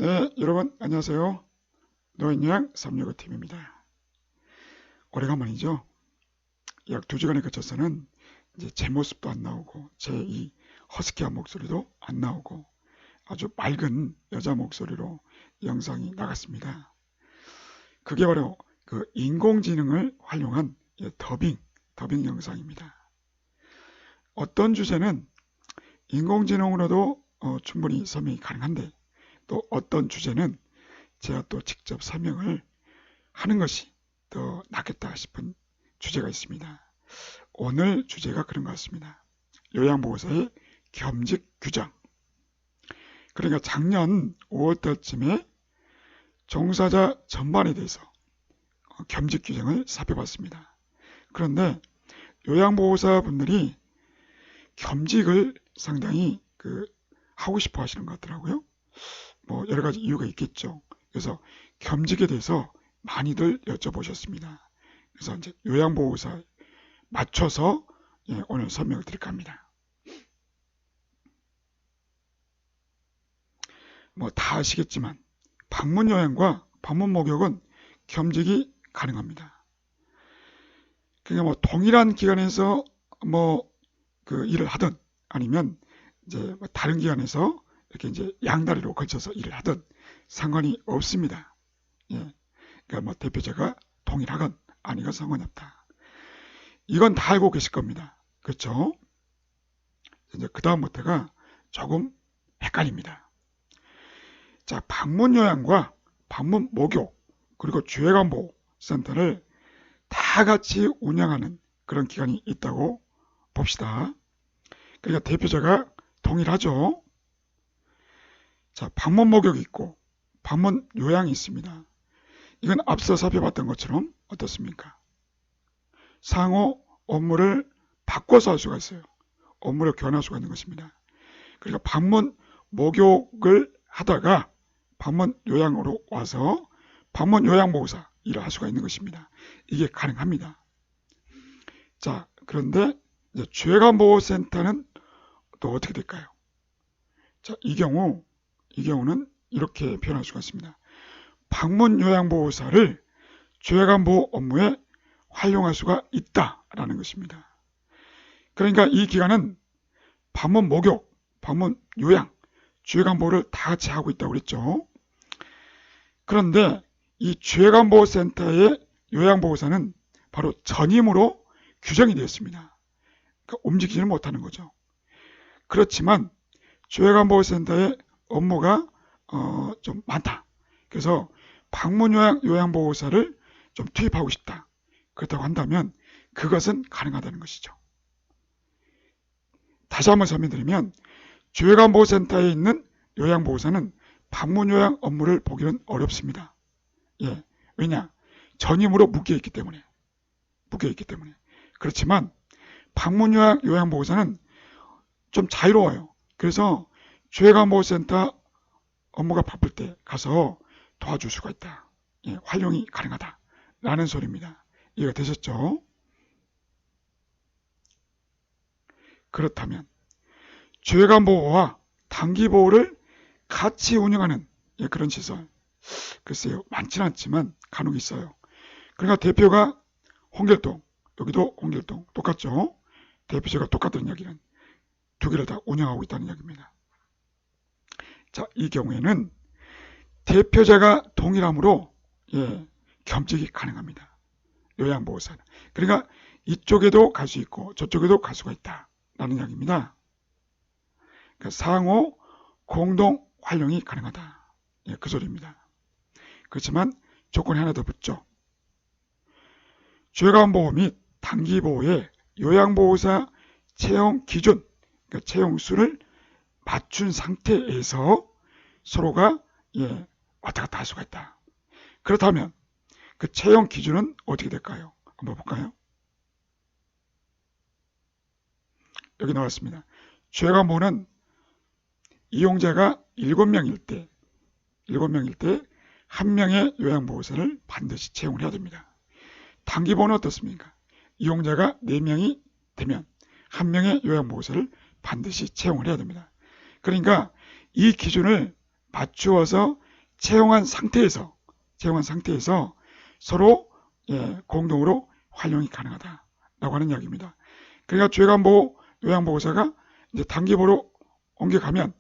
네, 여러분 안녕하세요. 노인요양 365팀입니다. 오래간만이죠. 약 2주간에 거쳐서는 이제 제 모습도 안 나오고 제 이 허스키한 목소리도 안 나오고 아주 맑은 여자 목소리로 영상이 나갔습니다. 그게 바로 그 인공지능을 활용한 더빙 영상입니다. 어떤 주제는 인공지능으로도 충분히 설명이 가능한데, 또 어떤 주제는 제가 또 직접 설명을 하는 것이 더 낫겠다 싶은 주제가 있습니다. 오늘 주제가 그런 것 같습니다. 요양보호사의 겸직 규정. 그러니까 작년 5월달쯤에 종사자 전반에 대해서 겸직 규정을 살펴봤습니다. 그런데 요양보호사분들이 겸직을 상당히 하고 싶어 하시는 것 같더라고요. 뭐 여러 가지 이유가 있겠죠. 그래서 겸직에 대해서 많이들 여쭤보셨습니다. 그래서 이제 요양보호사에 맞춰서 오늘 설명을 드릴까 합니다. 뭐 다 아시겠지만 방문요양과 방문목욕은 겸직이 가능합니다. 그러니까 뭐 동일한 기관에서 일을 하든, 아니면 이제 다른 기관에서 이렇게 이제 양다리로 걸쳐서 일을 하든 상관이 없습니다. 그러니까 뭐 대표자가 동일하건 아니건 상관이 없다. 이건 다 알고 계실 겁니다. 그렇죠? 이제 그 다음부터가 조금 헷갈립니다. 자, 방문요양과 방문목욕 그리고 주해관보호센터를 다 같이 운영하는 그런 기관이 있다고 봅시다. 그러니까 대표자가 동일하죠. 자, 방문목욕이 있고 방문요양이 있습니다. 이건 앞서 살펴봤던 것처럼 어떻습니까? 상호 업무를 바꿔서 할 수가 있어요. 업무를 교환할 수가 있는 것입니다. 그러니까 방문 목욕을 하다가 방문 요양으로 와서 방문 요양보호사 일을 할 수가 있는 것입니다. 이게 가능합니다. 자, 그런데 이제 주해관보호센터는 또 어떻게 될까요? 자, 이 경우는 이렇게 표현할 수가 있습니다. 방문 요양보호사를 주해관보호 업무에 활용할 수가 있다라는 것입니다. 그러니까 이 기관은 방문 목욕, 방문 요양, 주해관보호를 다 같이 하고 있다고 그랬죠. 그런데 이 주해관보호센터의 요양보호사는 바로 전임으로 규정이 되었습니다. 그러니까 움직이지는 못하는 거죠. 그렇지만 주해관보호센터의 업무가 좀 많다. 그래서 방문요양보호사를 좀 투입하고 싶다. 그렇다고 한다면 그것은 가능하다는 것이죠. 다시 한번 설명드리면 주해관보호센터에 있는 요양보호사는 방문요양 업무를 보기는 어렵습니다. 왜냐? 전임으로 묶여있기 때문에. 그렇지만 방문요양보호사는 좀 자유로워요. 그래서 주해관보호센터 업무가 바쁠 때 가서 도와줄 수가 있다. 활용이 가능하다. 라는 소리입니다. 이해가 되셨죠? 그렇다면 주해관보호와 단기보호를 같이 운영하는 그런 시설, 글쎄요, 많지는 않지만 간혹 있어요. 그러니까 대표가 홍길동, 여기도 홍길동 똑같죠? 대표자가 똑같은 이야기는 두 개를 다 운영하고 있다는 이야기입니다. 자, 이 경우에는 대표자가 동일함으로 겸직이 가능합니다. 요양보호사는. 그러니까 이쪽에도 갈 수 있고 저쪽에도 갈 수가 있다라는 이야기입니다. 그러니까 상호 공동 활용이 가능하다. 그 소리입니다. 그렇지만 조건이 하나 더 붙죠. 주해관보호 및 단기보호의 요양보호사 채용 기준, 그러니까 채용수를 맞춘 상태에서 서로가 왔다 갔다 할 수가 있다. 그렇다면 그 채용 기준은 어떻게 될까요? 한번 볼까요? 여기 나왔습니다. 주해관보호는 이용자가 7명일 때 1명의 요양보호사를 반드시 채용을 해야 됩니다. 단기보호는 어떻습니까? 이용자가 4명이 되면 1명의 요양보호사를 반드시 채용을 해야 됩니다. 그러니까 이 기준을 맞추어서 채용한 상태에서 서로 공동으로 활용이 가능하다라고 하는 이야기입니다. 그러니까 주요관보호 요양보호사가 이제 단기보호로 옮겨가면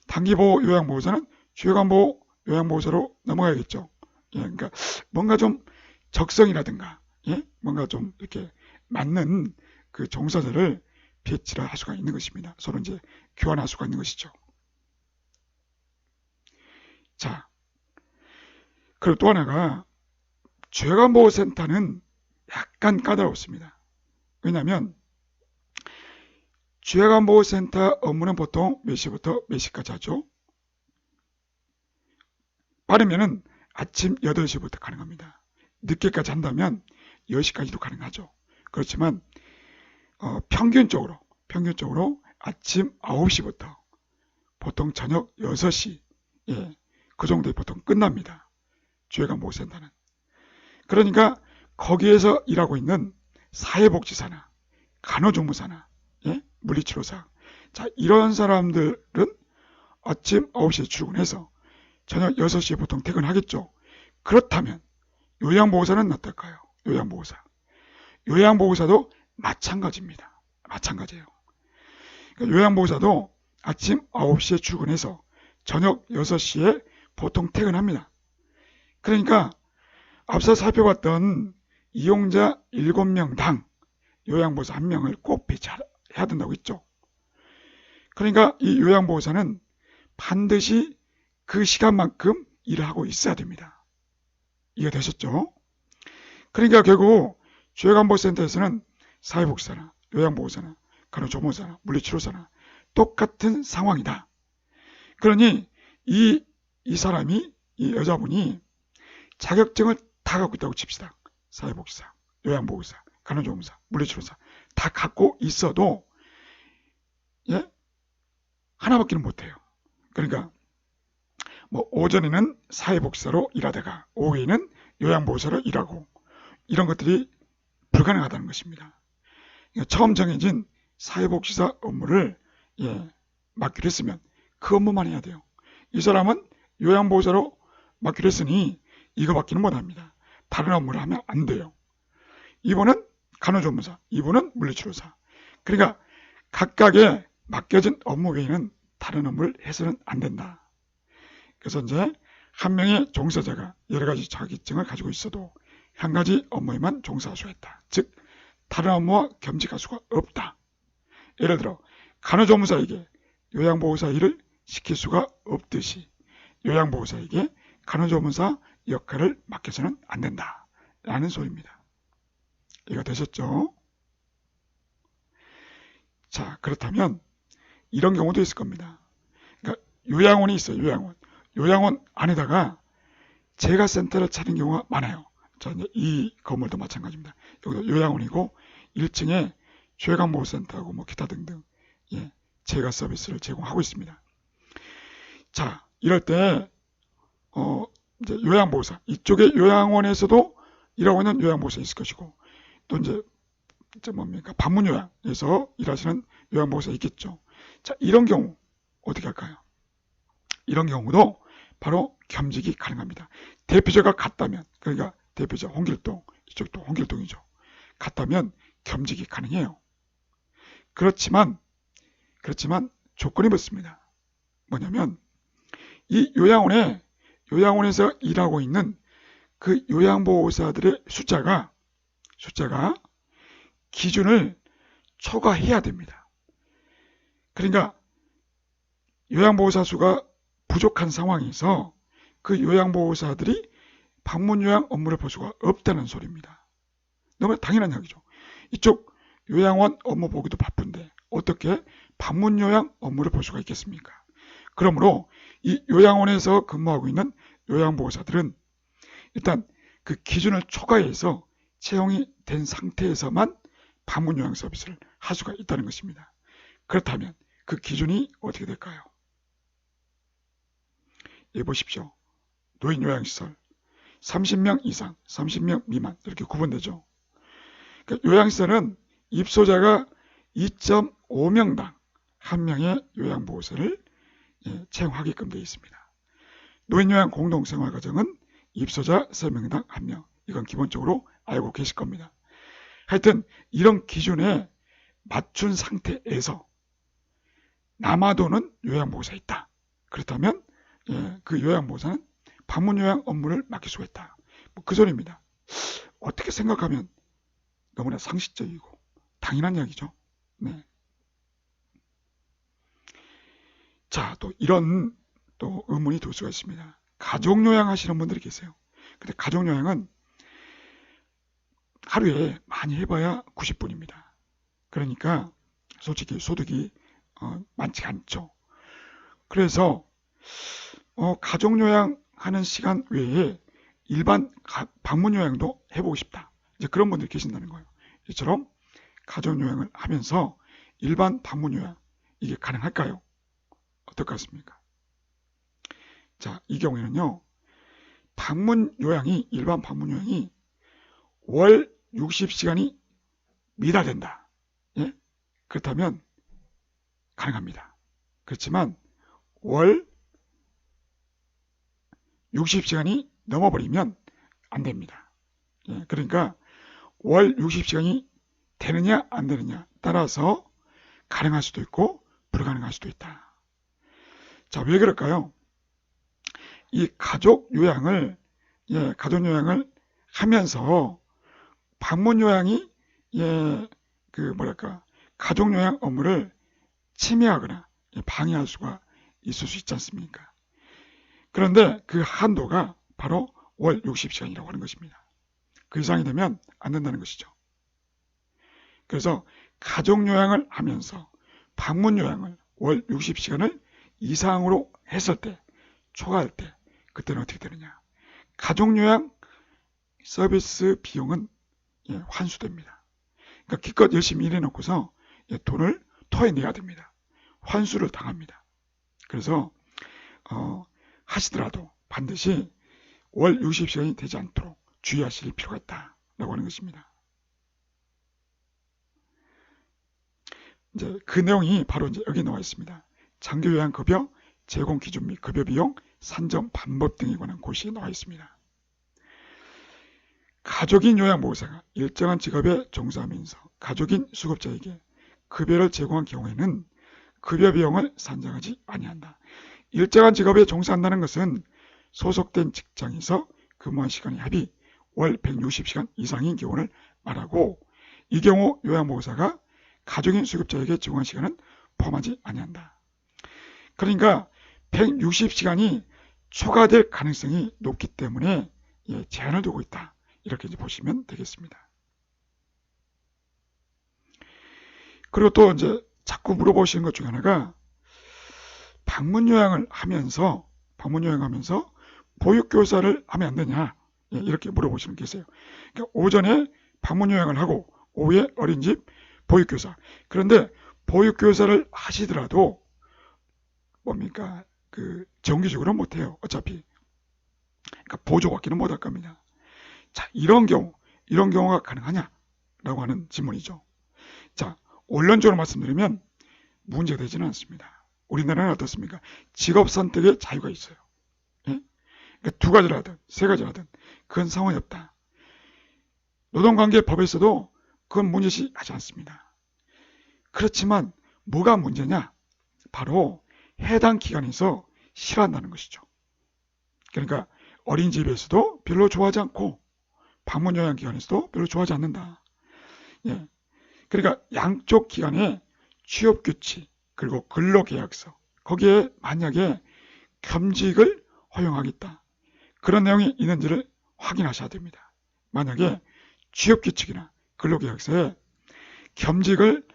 단기보호 요양보호사는 주요관보호 요양보호사로 넘어가야겠죠. 그러니까 뭔가 좀 적성이라든가 뭔가 좀 이렇게 맞는 그 종사자를 배치를 할 수가 있는 것입니다. 서로 이제 교환할 수가 있는 것이죠. 자, 그리고 또 하나가 주요관보호센터는 약간 까다롭습니다. 왜냐하면 주요관보호센터 업무는 보통 몇 시부터 몇 시까지 하죠? 빠르면은 아침 8시부터 가능합니다. 늦게까지 한다면 10시까지도 가능하죠. 그렇지만 평균적으로 아침 9시부터 보통 저녁 6시 그 정도에 보통 끝납니다. 주요관보호센터는. 그러니까 거기에서 일하고 있는 사회복지사나 간호조무사나 물리치료사, 자, 이런 사람들은 아침 9시에 출근해서 저녁 6시에 보통 퇴근하겠죠. 그렇다면 요양보호사는 어떨까요? 요양보호사도 마찬가지입니다. 마찬가지예요. 그러니까 요양보호사도 아침 9시에 출근해서 저녁 6시에 보통 퇴근합니다. 그러니까 앞서 살펴봤던 이용자 7명당 요양보호사 1명을 꼭 배치해야 된다고 했죠. 그러니까 이 요양보호사는 반드시 그 시간만큼 일을 하고 있어야 됩니다. 이해되셨죠? 그러니까 결국 주요관보호센터에서는 사회복지사나 요양보호사나 간호조무사나 물리치료사나 똑같은 상황이다. 그러니 이 사람이, 이 여자분이 자격증을 다 갖고 있다고 칩시다. 사회복지사, 요양보호사, 간호조무사, 물리치료사 다 갖고 있어도 하나밖에는 못해요. 그러니까 뭐 오전에는 사회복지사로 일하다가 오후에는 요양보호사로 일하고 이런 것들이 불가능하다는 것입니다. 그러니까 처음 정해진 사회복지사 업무를 맡기로 했으면 그 업무만 해야 돼요. 이 사람은 요양보호사로 맡기로 했으니 이거밖에는 못합니다. 다른 업무를 하면 안 돼요. 이분은 간호조무사, 이분은 물리치료사. 그러니까 각각의 맡겨진 업무 외에는 다른 업무를 해서는 안 된다. 그래서 이제 한 명의 종사자가 여러 가지 자격증을 가지고 있어도 한 가지 업무에만 종사할 수가 있다. 즉 다른 업무와 겸직할 수가 없다. 예를 들어 간호조무사에게 요양보호사 일을 시킬 수가 없듯이 요양보호사에게 간호조무사 역할을 맡겨서는 안 된다. 라는 소리입니다. 이해가 되셨죠? 자, 그렇다면 이런 경우도 있을 겁니다. 그러니까 요양원이 있어요. 요양원 안에다가 재가센터를 차린 경우가 많아요. 자, 이제 이 건물도 마찬가지입니다. 여기도 요양원이고 1층에 주요관보호센터하고 뭐 기타 등등 재가 서비스를 제공하고 있습니다. 자, 이럴 때 이제 요양보호사, 이쪽에 요양원에서도 일하고 있는 요양보호사 있을 것이고 또 이제 뭡니까 방문요양에서 일하시는 요양보호사 있겠죠. 자, 이런 경우 어떻게 할까요? 이런 경우도 바로 겸직이 가능합니다. 대표자가 같다면, 그러니까 대표자 홍길동, 이쪽도 홍길동이죠. 같다면 겸직이 가능해요. 그렇지만 조건이 붙습니다. 뭐냐면 이 요양원에서 일하고 있는 그 요양보호사들의 숫자가 기준을 초과해야 됩니다. 그러니까 요양보호사 수가 부족한 상황에서 그 요양보호사들이 방문요양 업무를 볼 수가 없다는 소리입니다. 너무 당연한 이야기죠. 이쪽 요양원 업무 보기도 바쁜데 어떻게 방문요양 업무를 볼 수가 있겠습니까? 그러므로 이 요양원에서 근무하고 있는 요양보호사들은 일단 그 기준을 초과해서 채용이 된 상태에서만 방문요양 서비스를 할 수가 있다는 것입니다. 그렇다면 그 기준이 어떻게 될까요? 보십시오. 노인요양시설 30명 이상, 30명 미만 이렇게 구분되죠. 그러니까 요양시설은 입소자가 2.5명당 한 명의 요양보호사를 채용하게끔 되어 있습니다. 노인요양 공동생활과정은 입소자 3명당 1명. 이건 기본적으로 알고 계실 겁니다. 하여튼 이런 기준에 맞춘 상태에서 남아도는 요양보호사 있다. 그렇다면 그 요양보호사는 방문요양 업무를 맡길 수가 있다. 그 소리입니다. 어떻게 생각하면 너무나 상식적이고 당연한 이야기죠. 네. 자, 또 이런 또 의문이 들 수가 있습니다. 가족요양 하시는 분들이 계세요. 근데 가족요양은 하루에 많이 해봐야 90분입니다. 그러니까 솔직히 소득이 많지 않죠. 그래서 가족요양 하는 시간 외에 일반 방문요양도 해보고 싶다. 이제 그런 분들이 계신다는 거예요. 이처럼 가족요양을 하면서 일반 방문요양 이게 가능할까요? 어떨 것 같습니까? 자, 이 경우에는요. 일반 방문요양이 월 60시간이 미달된다. 예? 그렇다면 가능합니다. 그렇지만 월 60시간이 넘어버리면 안 됩니다. 예, 그러니까 월 60시간이 되느냐 안 되느냐 따라서 가능할 수도 있고 불가능할 수도 있다. 자, 왜 그럴까요? 이 가족 요양을 하면서 방문 요양이 가족 요양 업무를 침해하거나 방해할 수가 있을 수 있지 않습니까? 그런데 그 한도가 바로 월 60시간이라고 하는 것입니다. 그 이상이 되면 안 된다는 것이죠. 그래서 가족 요양을 하면서 방문 요양을 월 60시간을 이상으로 했을 때, 초과할 때, 그때는 어떻게 되느냐? 가족 요양 서비스 비용은 환수됩니다. 그러니까 기껏 열심히 일해놓고서 돈을 토해내야 됩니다. 환수를 당합니다. 그래서 하시더라도 반드시 월 60시간이 되지 않도록 주의하실 필요가 있다라고 하는 것입니다. 이제 그 내용이 바로 이제 여기 나와 있습니다. 장기요양급여 제공 기준 및 급여 비용 산정 방법 등에 관한 고시에 나와 있습니다. 가족인 요양보호사가 일정한 직업에 종사하면서 가족인 수급자에게 급여를 제공한 경우에는 급여 비용을 산정하지 아니한다. 일정한 직업에 종사한다는 것은 소속된 직장에서 근무한 시간의 합이 월 160시간 이상인 경우를 말하고, 이 경우 요양보호사가 가족인 수급자에게 제공한 시간은 포함하지 아니한다. 그러니까 160시간이 초과될 가능성이 높기 때문에 제한을 두고 있다. 이렇게 이제 보시면 되겠습니다. 그리고 또 이제 자꾸 물어보시는 것 중에 하나가 방문요양을 하면서 보육교사를 하면 안 되냐, 이렇게 물어보시는 게 있어요. 그러니까 오전에 방문요양을 하고 오후에 어린이집 보육교사. 그런데 보육교사를 하시더라도 뭡니까? 정기적으로 못해요. 어차피. 그러니까 보조받기는 못할 겁니다. 자, 이런 경우가 가능하냐라고 하는 질문이죠. 자, 원론적으로 말씀드리면 문제가 되지는 않습니다. 우리나라는 어떻습니까? 직업 선택의 자유가 있어요. 예? 그러니까 두 가지라든 세 가지라든 그건 상관이 없다. 노동관계법에서도 그건 문제시하지 않습니다. 그렇지만 뭐가 문제냐? 바로 해당 기관에서 싫어한다는 것이죠. 그러니까 어린이집에서도 별로 좋아하지 않고 방문요양기관에서도 별로 좋아하지 않는다. 예. 그러니까 양쪽 기관의 취업규칙 그리고 근로계약서 거기에 만약에 겸직을 허용하겠다, 그런 내용이 있는지를 확인하셔야 됩니다. 만약에 취업규칙이나 근로계약서에 겸직을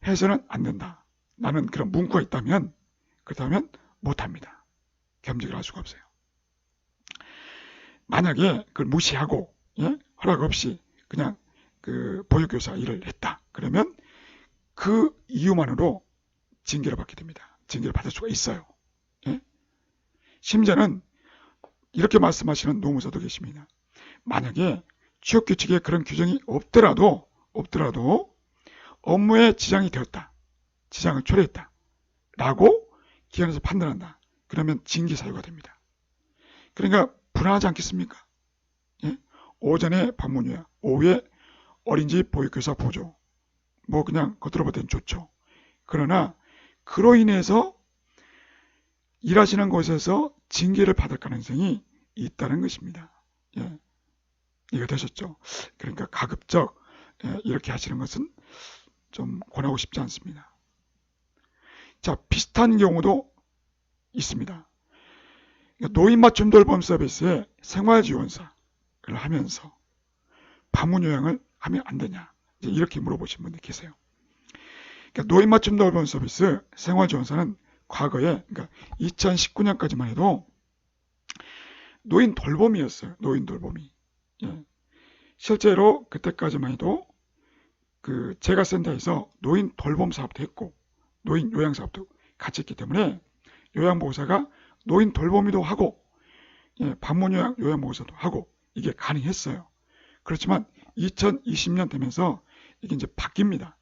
해서는 안 된다 라는 그런 문구가 있다면, 그렇다면 못합니다. 겸직을 할 수가 없어요. 만약에 그걸 무시하고 허락 없이 그냥 보육교사 일을 했다 그러면 그 이유만으로 징계를 받게 됩니다. 징계를 받을 수가 있어요. 심지어는 이렇게 말씀하시는 노무사도 계십니다. 만약에 취업규칙에 그런 규정이 없더라도 업무에 지장이 되었다, 지장을 초래했다 라고 기관에서 판단한다. 그러면 징계 사유가 됩니다. 그러니까 불안하지 않겠습니까? 예? 오전에 방문요양, 오후에 어린이집 보육교사 보조. 뭐 그냥 겉으로 볼 땐 좋죠. 그러나 그로 인해서 일하시는 곳에서 징계를 받을 가능성이 있다는 것입니다. 예. 이해가 되셨죠? 그러니까 가급적 이렇게 하시는 것은 좀 권하고 싶지 않습니다. 자, 비슷한 경우도 있습니다. 그러니까 노인 맞춤 돌봄 서비스에 생활지원사를 하면서 방문요양을 하면 안 되냐, 이렇게 물어보신 분들 계세요. 그러니까 노인 맞춤 돌봄 서비스 생활지원사는 과거에, 그러니까 2019년까지만 해도 노인 돌봄이었어요. 노인 돌봄이. 예. 실제로 그때까지만 해도 그 재가센터에서 노인 돌봄 사업도 했고 노인 요양 사업도 같이 했기 때문에 요양보호사가 노인 돌봄이도 하고 방문 요양보호사도 하고 이게 가능했어요. 그렇지만 2020년 되면서 이게 이제 바뀝니다.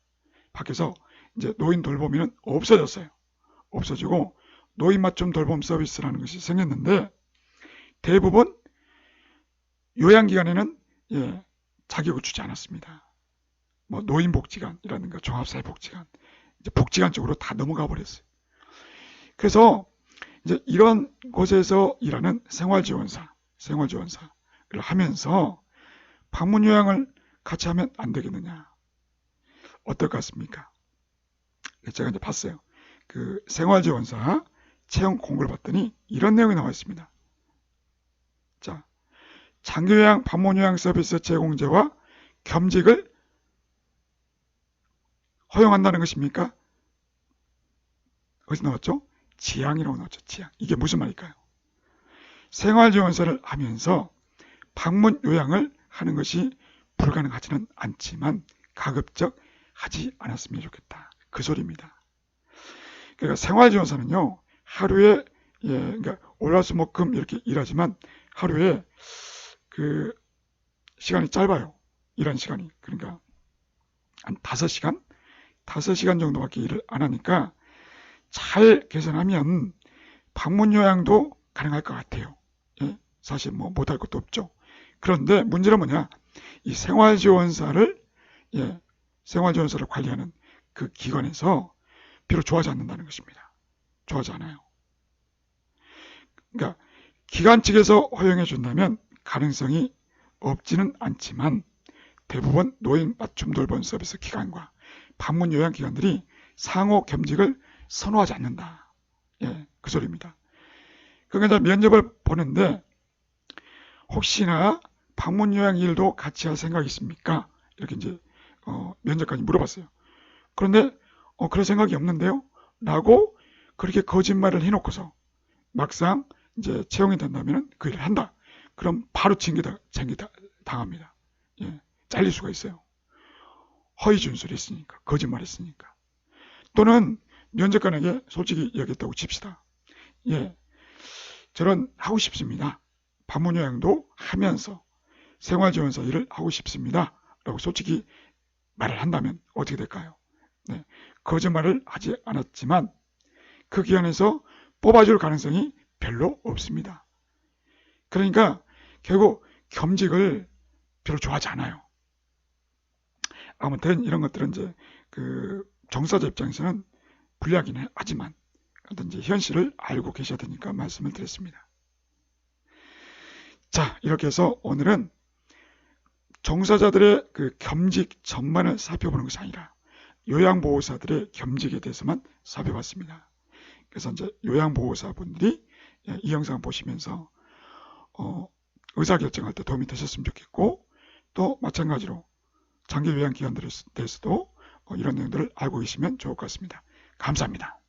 바뀌어서 이제 노인 돌봄이는 없어졌어요. 없어지고 노인 맞춤 돌봄 서비스라는 것이 생겼는데 대부분 요양기관에는 자격을 주지 않았습니다. 뭐 노인복지관이라든가 종합사회복지관, 이제 복지관 쪽으로 다 넘어가 버렸어요. 그래서 이제 이런 곳에서 일하는 생활지원사를 하면서 방문요양을 같이 하면 안 되겠느냐? 어떨 것 같습니까? 제가 이제 봤어요. 그 생활지원사 채용 공고를 봤더니 이런 내용이 나와 있습니다. 자, 장기요양 방문요양 서비스 제공자와 겸직을 허용한다는 것입니까? 어디서 나왔죠? 지향이라고 나왔죠. 지향. 이게 무슨 말일까요? 생활지원사를 하면서 방문 요양을 하는 것이 불가능하지는 않지만 가급적 하지 않았으면 좋겠다. 그 소리입니다. 그러니까 생활지원사는요, 하루에 그러니까 월화수목금 이렇게 일하지만 하루에 그 시간이 짧아요. 일한 시간이. 그러니까 한 5시간 정도밖에 일을 안 하니까 잘 계산하면 방문 요양도 가능할 것 같아요. 사실 뭐 못할 것도 없죠. 그런데 문제는 뭐냐? 이 생활지원사를 관리하는 그 기관에서 비록 좋아하지 않는다는 것입니다. 좋아하지 않아요. 그러니까 기관 측에서 허용해 준다면 가능성이 없지는 않지만 대부분 노인 맞춤 돌봄 서비스 기관과 방문 요양 기관들이 상호 겸직을 선호하지 않는다. 그 소리입니다. 그러니까 면접을 보는데 혹시나 방문 요양 일도 같이 할 생각이 있습니까? 이렇게 이제 면접관이 물어봤어요. 그런데 그럴 생각이 없는데요? 라고 그렇게 거짓말을 해놓고서 막상 이제 채용이 된다면 그 일을 한다. 그럼 바로 징계 당합니다. 잘릴 수가 있어요. 허위 준술이 있으니까, 거짓말 했으니까. 또는 면접관에게 솔직히 얘기했다고 칩시다. 저는 하고 싶습니다. 방문 요양도 하면서 생활지원사 일을 하고 싶습니다. 라고 솔직히 말을 한다면 어떻게 될까요? 거짓말을 하지 않았지만 그 기관에서 뽑아줄 가능성이 별로 없습니다. 그러니까 결국 겸직을 별로 좋아하지 않아요. 아무튼 이런 것들은 이제 그 종사자 입장에서는 불리하긴 하지만 어떤 이제 현실을 알고 계셔야 되니까 말씀을 드렸습니다. 자, 이렇게 해서 오늘은 종사자들의 그 겸직 전반을 살펴보는 것이 아니라 요양보호사들의 겸직에 대해서만 살펴봤습니다. 그래서 이제 요양보호사분들이 이 영상 보시면서 의사결정할 때 도움이 되셨으면 좋겠고 또 마찬가지로 장기 요양기관들에 대해서도 이런 내용들을 알고 계시면 좋을 것 같습니다. 감사합니다.